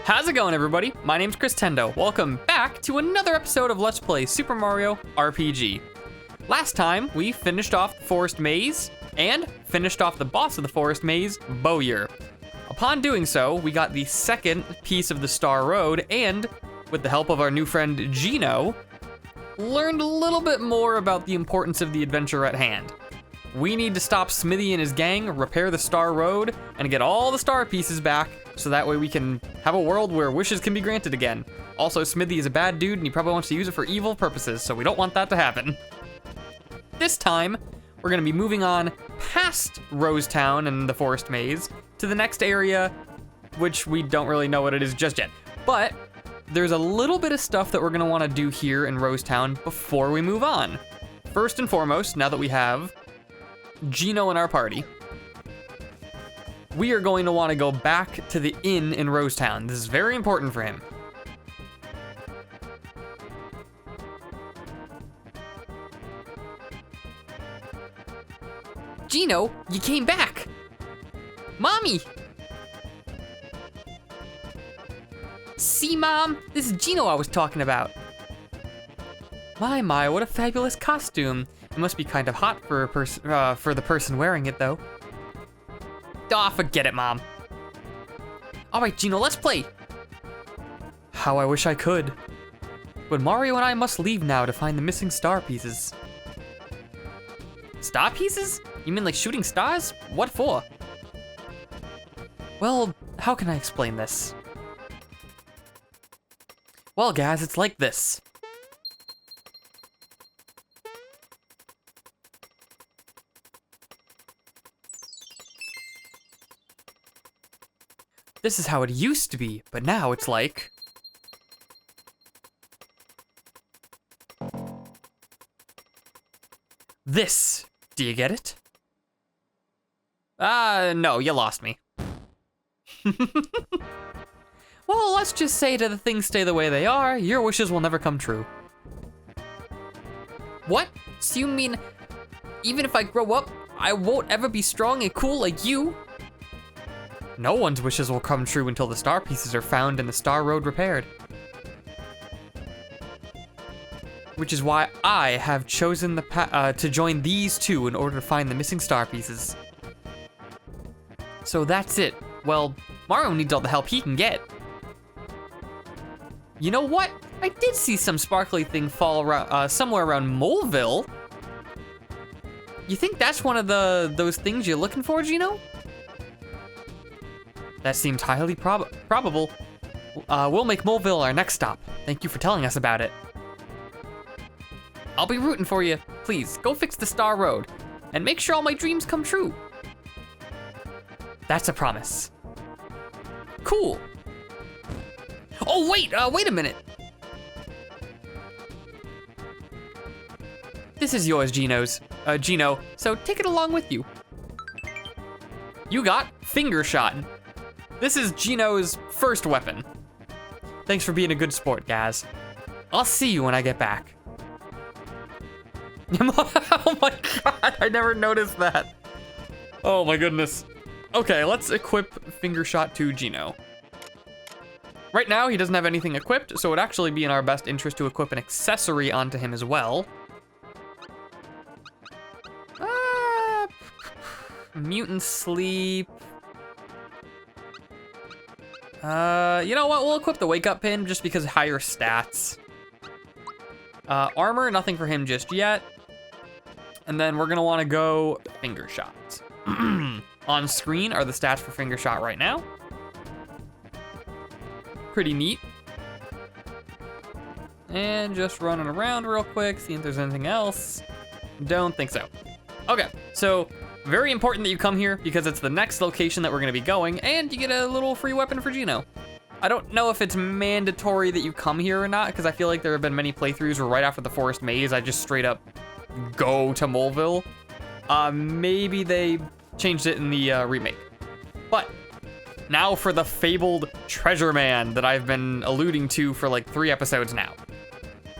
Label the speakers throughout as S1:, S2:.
S1: How's it going, everybody? My name's Chris Tendo. Welcome back to another episode of Let's Play Super Mario RPG. Last time, we finished off the Forest Maze and finished off the boss of the Forest Maze, Bowyer. Upon doing so, we got the second piece of the Star Road and, with the help of our new friend Gino, learned a little bit more about the importance of the adventure at hand. We need to stop Smithy and his gang, repair the Star Road, and get all the star pieces back, so that way we can have a world where wishes can be granted again. Also, Smithy is a bad dude, and he probably wants to use it for evil purposes, so we don't want that to happen. This time, we're gonna be moving on past Rosetown and the Forest Maze to the next area, which we don't really know what it is just yet. But there's a little bit of stuff that we're gonna wanna do here in Rosetown before we move on. First and foremost, now that we have Gino in our party, we are going to want to go back to the inn in Rosetown. This is very important for him. Gino, you came back! Mommy! See, Mom? This is Gino I was talking about. My, what a fabulous costume. It must be kind of hot for the person wearing it, though. Aw, forget it, Mom. All right, Gino, let's play. How I wish I could. But Mario and I must leave now to find the missing star pieces. Star pieces? You mean like shooting stars? What for? Well, how can I explain this? Well, guys, it's like this. This is how it used to be, but now it's like... this. Do you get it? No, you lost me. Well, let's just say to the things stay the way they are, your wishes will never come true. What? So you mean, even if I grow up, I won't ever be strong and cool like you? No one's wishes will come true until the star pieces are found and the Star Road repaired. Which is why I have chosen to join these two in order to find the missing star pieces. So that's it. Well, Mario needs all the help he can get. You know what? I did see some sparkly thing fall around, somewhere around Moleville. You think that's one of those things you're looking for, Gino? That seems highly probable. We'll make Moleville our next stop. Thank you for telling us about it. I'll be rooting for you. Please, go fix the Star Road, and make sure all my dreams come true. That's a promise. Cool. Oh, wait a minute. This is yours, Gino, so take it along with you. You got Finger Shot. This is Gino's first weapon. Thanks for being a good sport, guys. I'll see you when I get back. Oh my god, I never noticed that. Oh my goodness. Okay, let's equip Finger Shot to Gino. Right now, he doesn't have anything equipped, so it would actually be in our best interest to equip an accessory onto him as well. Mutant Sleep. You know what? We'll equip the Wake Up Pin just because higher stats. Armor, nothing for him just yet. And then we're gonna wanna go Finger Shot. On screen are the stats for Finger Shot right now. Pretty neat. And just running around real quick, see if there's anything else. Don't think so. Okay, so very important that you come here because it's the next location that we're gonna be going, and you get a little free weapon for Gino. I don't know if it's mandatory that you come here or not, because I feel like there have been many playthroughs where right after the Forest Maze, I just straight up go to Moleville. Maybe they changed it in the remake. But now for the fabled Treasure Man that I've been alluding to for like 3 episodes now.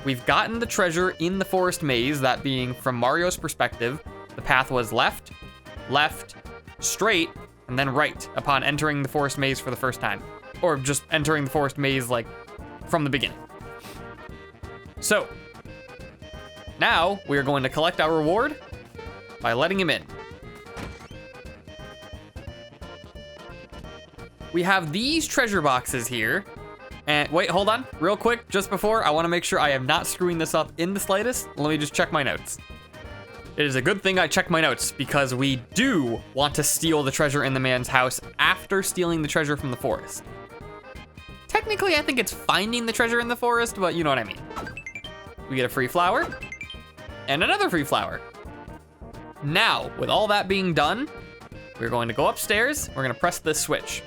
S1: We've gotten the treasure in the Forest Maze, that being from Mario's perspective. The path was left, straight, and then right upon entering the Forest Maze for the first time. or just entering the forest maze like from the beginning. So now we are going to collect our reward by letting him in. We have these treasure boxes here. And wait, hold on, real quick, just before, I wanna make sure I am not screwing this up in the slightest. Let me just check my notes. It is a good thing I checked my notes because we do want to steal the treasure in the man's house after stealing the treasure from the forest. Technically, I think it's finding the treasure in the forest, but you know what I mean. We get a free flower and another free flower. Now, with all that being done, we're going to go upstairs. We're gonna press this switch.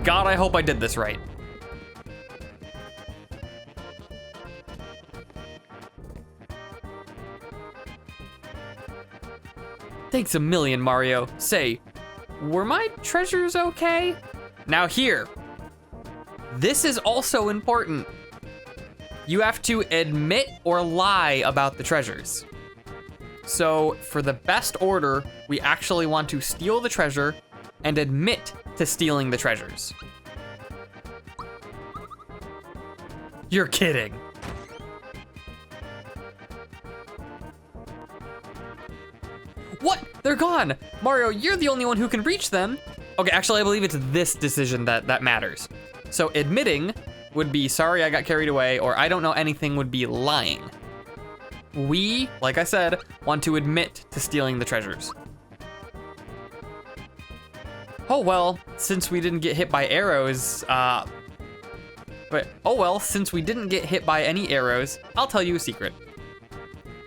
S1: God, I hope I did this right. Thanks a million, Mario. Say, were my treasures okay? Now here, this is also important. You have to admit or lie about the treasures. So for the best order, we actually want to steal the treasure and admit to stealing the treasures. You're kidding. What? They're gone! Mario, you're the only one who can reach them. Okay, actually, I believe it's this decision that matters. So admitting would be, sorry, I got carried away, or I don't know anything would be lying. We, like I said, want to admit to stealing the treasures. Oh well, since we didn't get hit by arrows, since we didn't get hit by any arrows, I'll tell you a secret.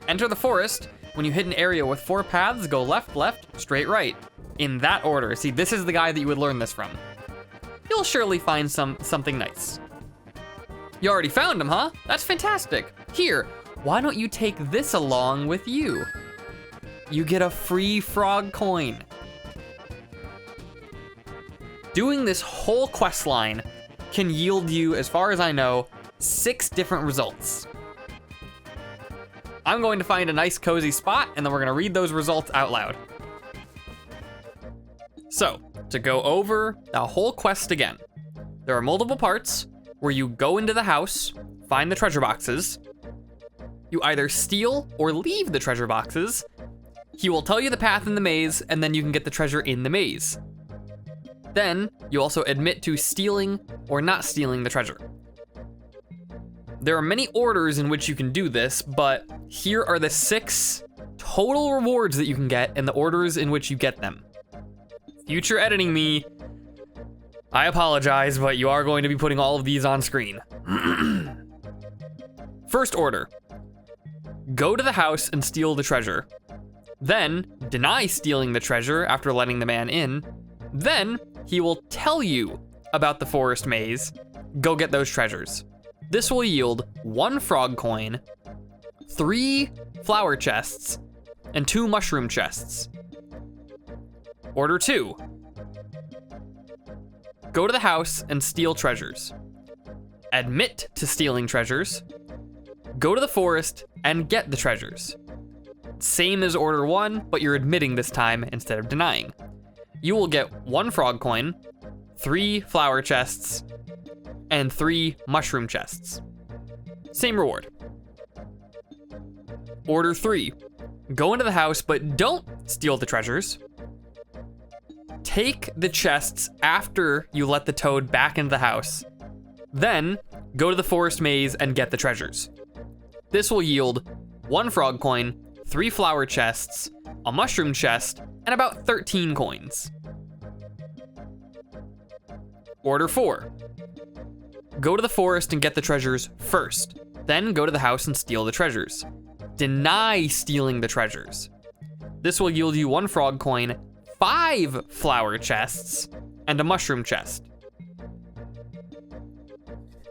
S1: Enter the forest. When you hit an area with 4 paths, go left, left, straight, right. In that order. See, this is the guy that you would learn this from. You'll surely find something nice. You already found him, huh? That's fantastic. Here, why don't you take this along with you? You get a free frog coin. Doing this whole quest line can yield you, as far as I know, 6 different results. I'm going to find a nice cozy spot and then we're gonna read those results out loud. So, to go over the whole quest again, there are multiple parts where you go into the house, find the treasure boxes, you either steal or leave the treasure boxes, he will tell you the path in the maze, and then you can get the treasure in the maze. Then, you also admit to stealing or not stealing the treasure. There are many orders in which you can do this, but here are the 6 total rewards that you can get and the orders in which you get them. Future editing me, I apologize, but you are going to be putting all of these on screen. First order, go to the house and steal the treasure. Then, deny stealing the treasure after letting the man in. Then, he will tell you about the forest maze. Go get those treasures. This will yield 1 frog coin, 3 flower chests, and 2 mushroom chests. Order 2. Go to the house and steal treasures. Admit to stealing treasures. Go to the forest and get the treasures. Same as order 1, but you're admitting this time instead of denying. You will get 1 frog coin, 3 flower chests, and 3 mushroom chests. Same reward. Order 3. Go into the house, but don't steal the treasures. Take the chests after you let the toad back into the house. Then, go to the forest maze and get the treasures. This will yield 1 frog coin, 3 flower chests, a mushroom chest, and about 13 coins. Order 4. Go to the forest and get the treasures first. Then go to the house and steal the treasures. Deny stealing the treasures. This will yield you 1 frog coin, 5 flower chests, and a mushroom chest.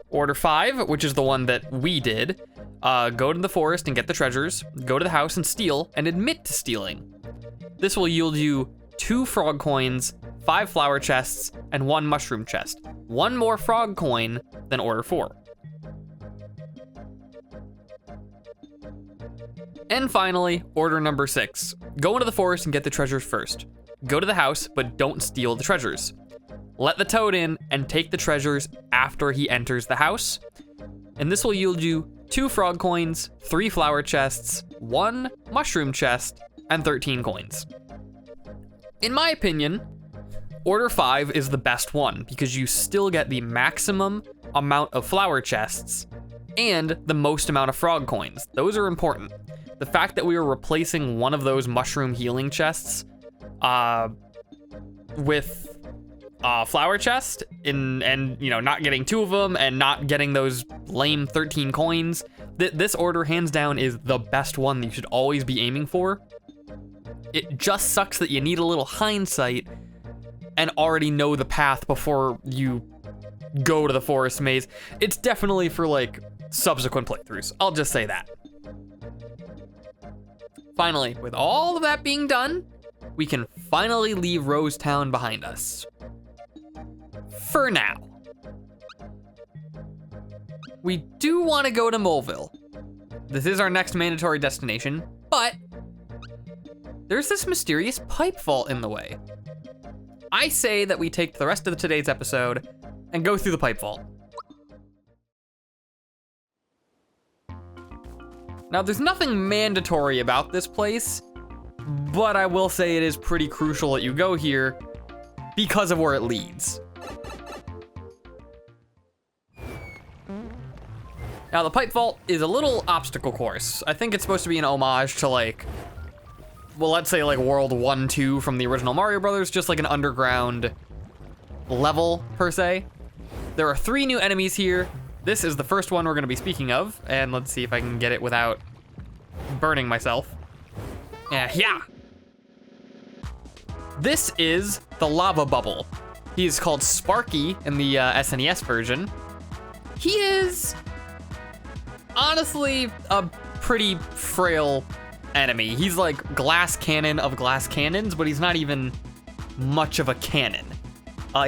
S1: Order 5, which is the one that we did, go to the forest and get the treasures, go to the house and steal, and admit to stealing. This will yield you 2 frog coins, 5 flower chests, and 1 mushroom chest. 1 more frog coin than order 4. And finally, order number 6. Go into the forest and get the treasures first. Go to the house, but don't steal the treasures. let the toad in and take the treasures after he enters the house. And this will yield you 2 frog coins, 3 flower chests, 1 mushroom chest, and 13 coins. In my opinion, Order 5 is the best one because you still get the maximum amount of flower chests and the most amount of frog coins. Those are important. The fact that we are replacing one of those mushroom healing chests with flower chest and you know, not getting 2 of them and not getting those lame 13 coins. This order hands down is the best one that you should always be aiming for. It just sucks that you need a little hindsight and already know the path before you go to the forest maze. It's definitely for like subsequent playthroughs. I'll just say that. Finally, with all of that being done, we can finally leave Rose Town behind us. For now. We do want to go to Moleville. This is our next mandatory destination, but there's this mysterious pipe vault in the way. I say that we take the rest of today's episode and go through the pipe vault. Now, there's nothing mandatory about this place, but I will say it is pretty crucial that you go here because of where it leads. Now, the pipe vault is a little obstacle course. I think it's supposed to be an homage to like, well, let's say like World 1, 2 from the original Mario Brothers, just like an underground level per se. There are 3 new enemies here. This is the first one we're gonna be speaking of, and let's see if I can get it without burning myself. Yeah. This is the lava bubble. He is called Sparky in the SNES version. He is honestly a pretty frail enemy. He's like glass cannon of glass cannons, but he's not even much of a cannon.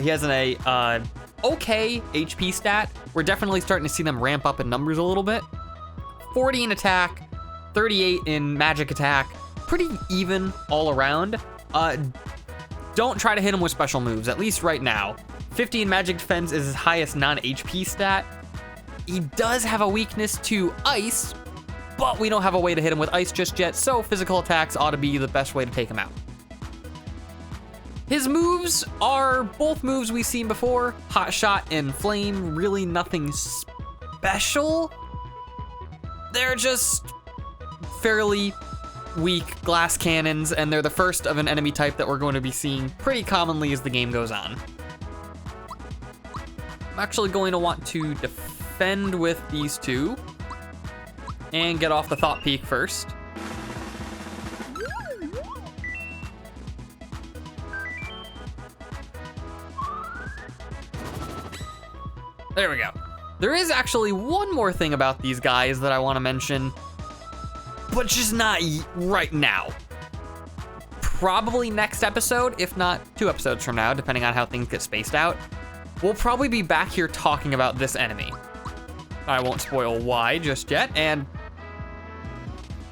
S1: He has an okay HP stat. We're definitely starting to see them ramp up in numbers a little bit. 40 in attack, 38 in magic attack, pretty even all around. Don't try to hit him with special moves, at least right now. 50 in magic defense is his highest non-HP stat. He does have a weakness to ice, but we don't have a way to hit him with ice just yet, so physical attacks ought to be the best way to take him out. His moves are both moves we've seen before, Hot Shot and Flame, really nothing special. They're just fairly weak glass cannons, and they're the first of an enemy type that we're going to be seeing pretty commonly as the game goes on. I'm actually going to want to defend with these 2 and get off the Thought Peak first. There we go. There is actually one more thing about these guys that I want to mention, but just not right now. Probably next episode, if not 2 episodes from now, depending on how things get spaced out. We'll probably be back here talking about this enemy. I won't spoil why just yet, and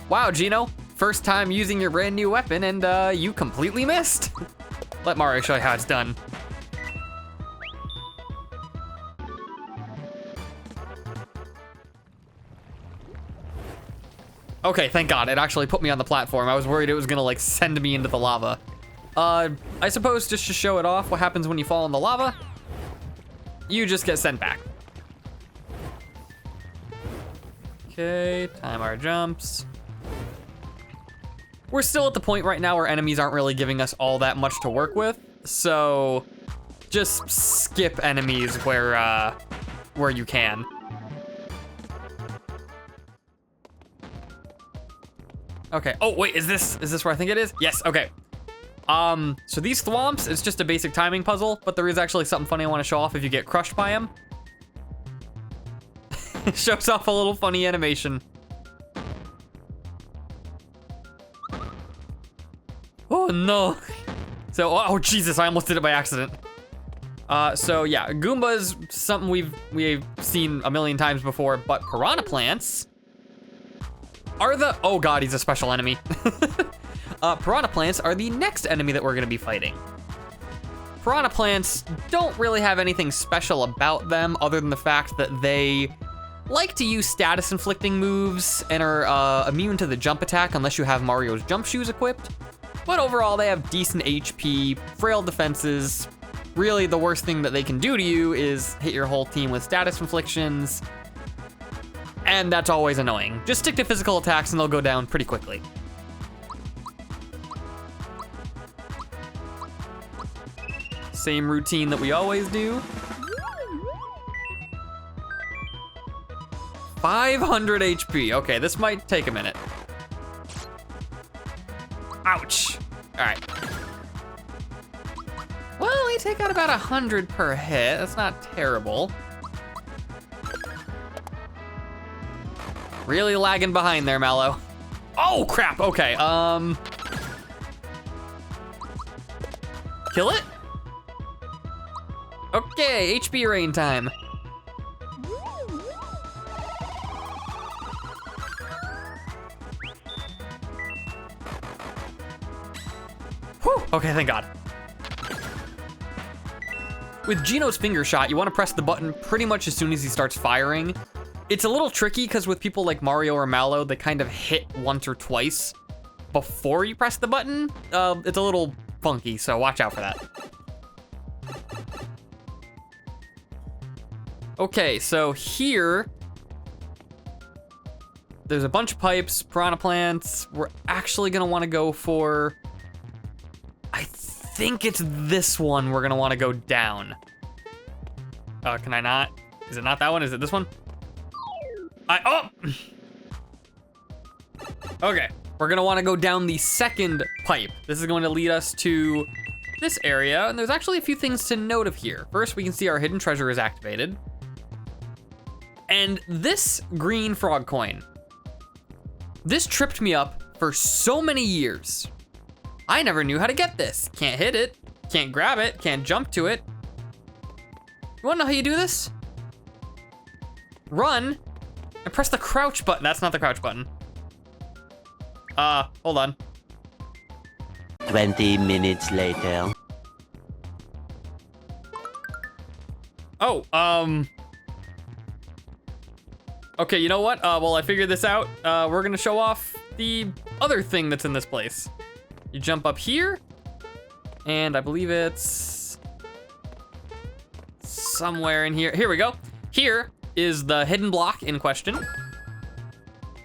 S1: wow, Gino, first time using your brand new weapon and you completely missed. Let Mario show you how it's done. Okay, thank God, it actually put me on the platform. I was worried it was gonna like send me into the lava. I suppose just to show it off, what happens when you fall in the lava? You just get sent back. Okay, time our jumps. We're still at the point right now where enemies aren't really giving us all that much to work with, so just skip enemies where you can. Okay, oh wait, is this where I think it is? Yes, okay. So these thwomps, it's just a basic timing puzzle, but there is actually something funny I want to show off if you get crushed by them. It shows off a little funny animation. Oh no. So, oh Jesus, I almost did it by accident. So yeah, Goomba's something we've seen a million times before, but piranha plants are the, oh God, he's a special enemy. Piranha plants are the next enemy that we're gonna be fighting. Piranha plants don't really have anything special about them other than the fact that they like to use status inflicting moves and are immune to the jump attack unless you have Mario's jump shoes equipped. But overall, they have decent HP, frail defenses. Really, the worst thing that they can do to you is hit your whole team with status inflictions, and that's always annoying. Just stick to physical attacks and they'll go down pretty quickly. Same routine that we always do. 500 HP. Okay, this might take a minute. Ouch. All right. Well, we take out about 100 per hit. That's not terrible. Really lagging behind there, Mallow. Oh, crap. Okay, kill it? Okay, HP rain time. Whew, okay, thank God. With Geno's finger shot, you want to press the button pretty much as soon as he starts firing. It's a little tricky because with people like Mario or Mallow, they kind of hit once or twice before you press the button. It's a little funky, so watch out for that. Okay, so here, there's a bunch of pipes, piranha plants. We're actually gonna wanna go for, I think it's this one we're gonna wanna go down. Can I not? Is it not that one? Is it this one? Oh! Okay, we're gonna wanna go down the second pipe. This is going to lead us to this area, and there's actually a few things to note of here. First, we can see our hidden treasure is activated. And this green frog coin, this tripped me up for so many years. I never knew how to get this. Can't hit it, can't grab it, can't jump to it. You wanna know how you do this? Run and press the crouch button. That's not the crouch button. Hold on.
S2: 20 minutes later.
S1: Oh, okay, you know what? Well, I figured this out. We're gonna show off the other thing that's in this place. You jump up here, and I believe it's somewhere in here. Here we go. Here is the hidden block in question.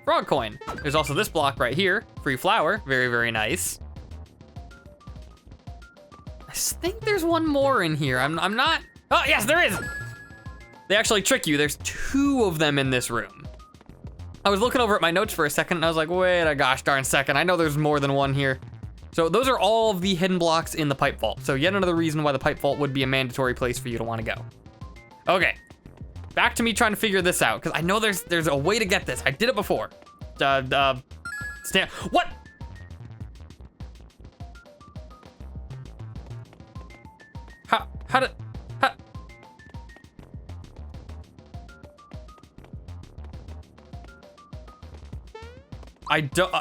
S1: Frog coin. There's also this block right here. Free flower. Very, very nice. I think there's one more in here. I'm not. Oh, yes, there is. They actually trick you. There's 2 of them in this room. I was looking over at my notes for a second and I was like, wait a gosh darn second. I know there's more than one here. So those are all of the hidden blocks in the pipe vault. So yet another reason why the pipe vault would be a mandatory place for you to want to go. Okay, back to me trying to figure this out because I know there's a way to get this. I did it before. What? How did? I don't.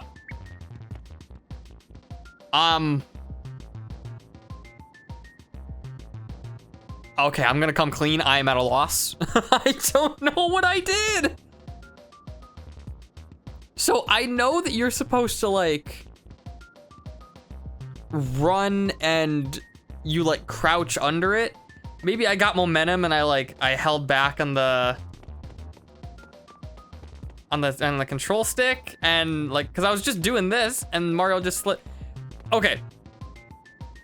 S1: Okay, I'm gonna come clean. I am at a loss. I don't know what I did. So I know that you're supposed to like run and you like crouch under it. Maybe I got momentum and I held back on the control stick and like, cause I was just doing this and Mario just slid. Okay,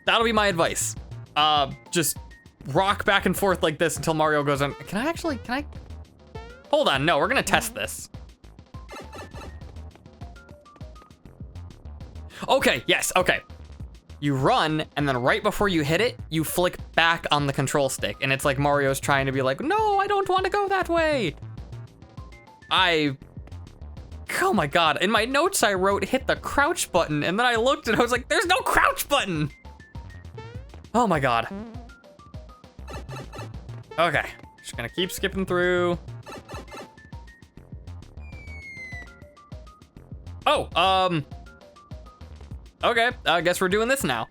S1: that'll be my advice. Just rock back and forth like this until Mario goes on. Can I? Hold on, no, we're gonna test this. Okay, yes, okay. You run, and then right before you hit it, you flick back on the control stick, and it's like Mario's trying to be like, no, I don't want to go that way. Oh my God, in my notes I wrote hit the crouch button, and then I looked and I was like, there's no crouch button. Oh my God. Okay, just gonna keep skipping through. Oh, okay, I guess we're doing this now.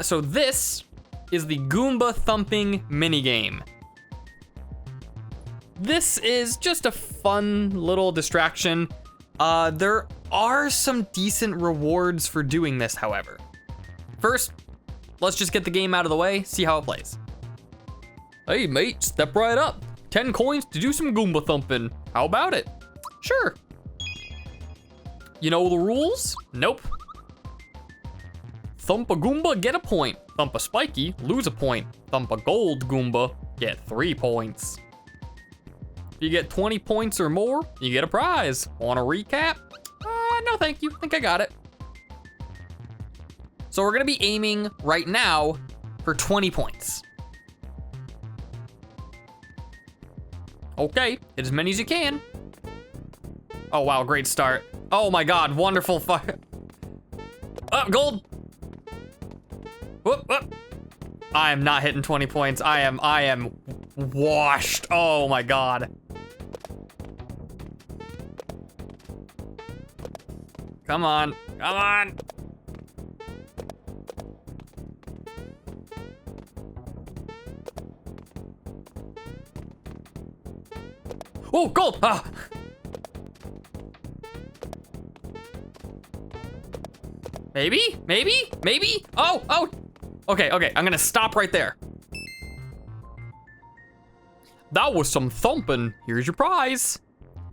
S1: So this is the Goomba thumping minigame. This is just a fun little distraction. There are some decent rewards for doing this, however. First, let's just get the game out of the way, see how it plays. Hey mate, step right up. 10 coins to do some Goomba thumping. How about it? Sure. You know the rules? Nope. Thump a Goomba, get a point. Thump a Spiky, lose a point. Thump a gold Goomba, get 3 points. If you get 20 points or more, you get a prize. Want a recap? No thank you, I think I got it. So we're gonna be aiming right now for 20 points. Okay, get as many as you can. Oh wow, great start. Oh my God, wonderful fuck. Oh, gold. Whoop, whoop. I am not hitting 20 points. I am washed. Oh my God. Come on, come on. Oh, gold! Ah! Maybe? Maybe? Maybe? Oh, oh! Okay, okay, I'm gonna stop right there. That was some thumping. Here's your prize.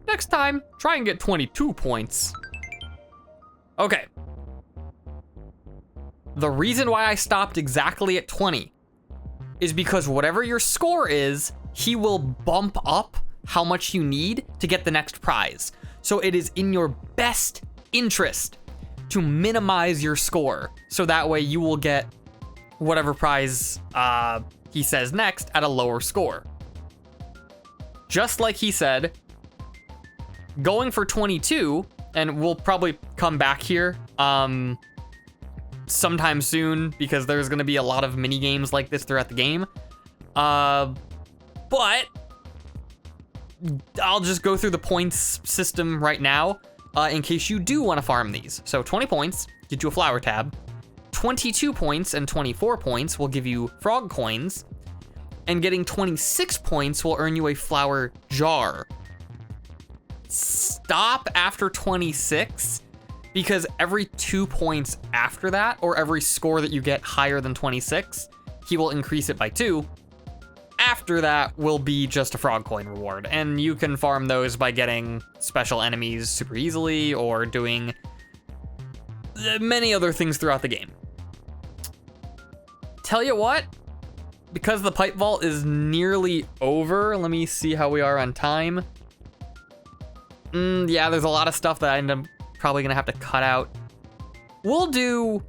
S1: Next time, try and get 22 points. Okay. The reason why I stopped exactly at 20 is because whatever your score is, he will bump up how much you need to get the next prize. So it is in your best interest to minimize your score. So that way you will get whatever prize he says next at a lower score. Just like he said, going for 22, and we'll probably come back here sometime soon because there's gonna be a lot of mini games like this throughout the game. But I'll just go through the points system right now in case you do want to farm these. So 20 points, get you a flower tab. 22 points and 24 points will give you frog coins. And getting 26 points will earn you a flower jar. Stop after 26 because every 2 points after that, or every score that you get higher than 26, he will increase it by 2. After that will be just a frog coin reward, and you can farm those by getting special enemies super easily or doing many other things throughout the game. Tell you what, because the pipe vault is nearly over, let me see how we are on time. Yeah, there's a lot of stuff that I end up probably gonna have to cut out. We'll do...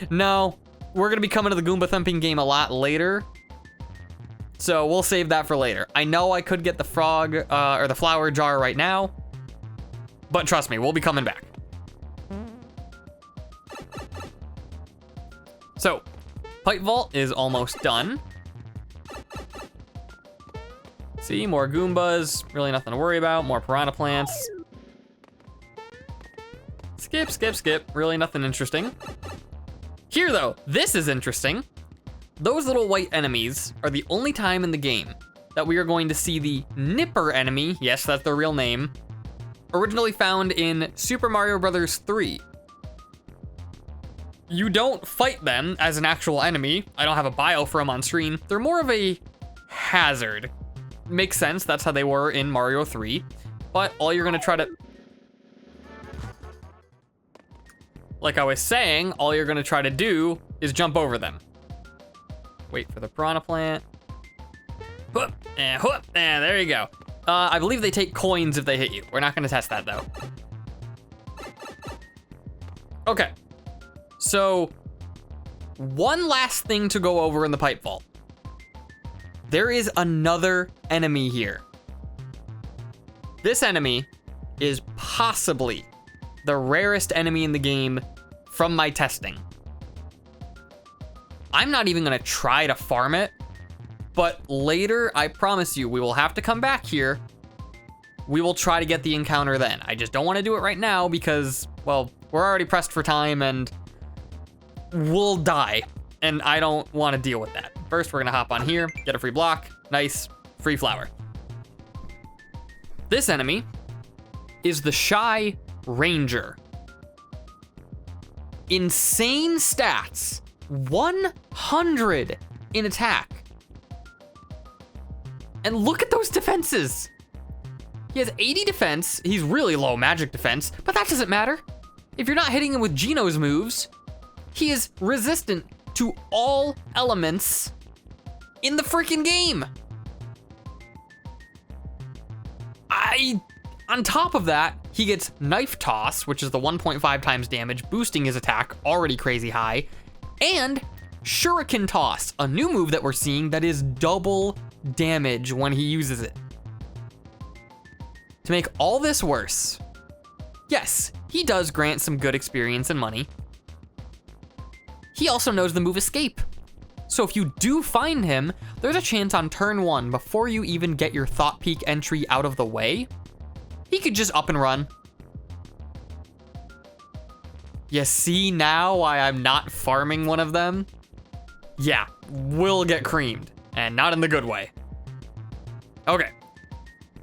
S1: No, we're gonna be coming to the Goomba thumping game a lot later. So we'll save that for later. I know I could get the frog, or the flower jar right now, but trust me, we'll be coming back. So, pipe vault is almost done. See, more Goombas, really nothing to worry about. More piranha plants. Skip, skip, skip, really nothing interesting. Here though, this is interesting. Those little white enemies are the only time in the game that we are going to see the Nipper enemy, yes, that's their real name, originally found in Super Mario Bros. 3. You don't fight them as an actual enemy. I don't have a bio for them on screen. They're more of a hazard. Makes sense, that's how they were in Mario 3. But all you're gonna try to... Like I was saying, all you're gonna try to do is jump over them. Wait for the piranha plant. Whoop, and whoop, and there you go. I believe they take coins if they hit you. We're not gonna test that though. Okay. So, one last thing to go over in the pipe vault. There is another enemy here. This enemy is possibly the rarest enemy in the game from my testing. I'm not even gonna try to farm it, but later, I promise you, we will have to come back here. We will try to get the encounter then. I just don't wanna do it right now because, well, we're already pressed for time and we'll die. And I don't want to deal with that. First, we're gonna hop on here, get a free block. Nice, free flower. This enemy is the Shy Ranger. Insane stats, 100 in attack. And look at those defenses. He has 80 defense, he's really low magic defense, but that doesn't matter. If you're not hitting him with Geno's moves, he is resistant to all elements in the freaking game. On top of that, he gets Knife Toss, which is the 1.5 times damage, boosting his attack, already crazy high, and Shuriken Toss, a new move that we're seeing that is double damage when he uses it. To make all this worse, yes, he does grant some good experience and money. He also knows the move Escape. So if you do find him, there's a chance on turn 1, before you even get your Thought Peak entry out of the way, he could just up and run. You see now why I'm not farming one of them? Yeah, we'll get creamed, and not in the good way. Okay,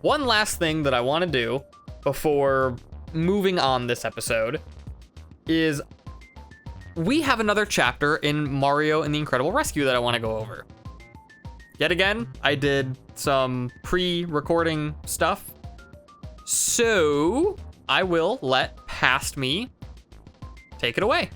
S1: one last thing that I want to do before moving on this episode is we have another chapter in Mario and the Incredible Rescue that I want to go over. Yet again, I did some pre-recording stuff, so I will let Past Me take it away.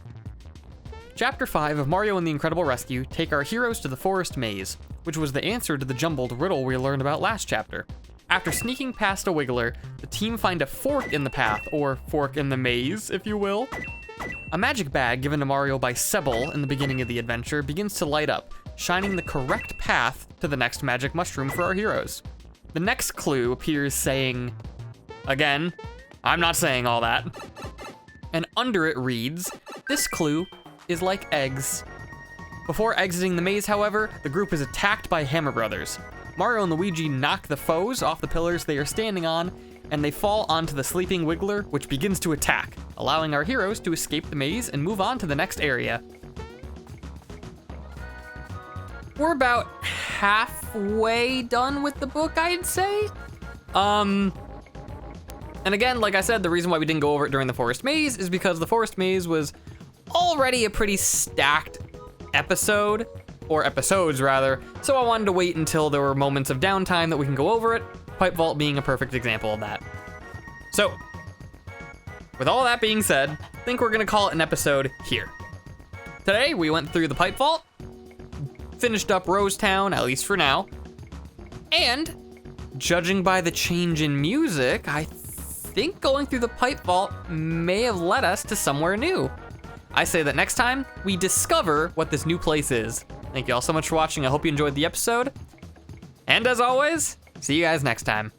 S1: Chapter 5 of Mario and the Incredible Rescue take our heroes to the forest maze, which was the answer to the jumbled riddle we learned about last chapter. After sneaking past a Wiggler, the team find a fork in the path, or fork in the maze, if you will. A magic bag given to Mario by Sebel in the beginning of the adventure begins to light up, shining the correct path to the next magic mushroom for our heroes. The next clue appears saying, again, I'm not saying all that. And under it reads, this clue is like eggs. Before exiting the maze, however, the group is attacked by Hammer Brothers. Mario and Luigi knock the foes off the pillars they are standing on, and they fall onto the sleeping Wiggler, which begins to attack, allowing our heroes to escape the maze and move on to the next area. We're about halfway done with the book, I'd say. And again, like I said, the reason why we didn't go over it during the forest maze is because the forest maze was already a pretty stacked episode, or episodes rather, so I wanted to wait until there were moments of downtime that we can go over it, Pipe Vault being a perfect example of that. So, with all that being said, I think we're gonna call it an episode here. Today, we went through the Pipe Vault, finished up Rose Town, at least for now, and judging by the change in music, I think going through the Pipe Vault may have led us to somewhere new. I say that next time, we discover what this new place is. Thank you all so much for watching. I hope you enjoyed the episode. And as always, see you guys next time.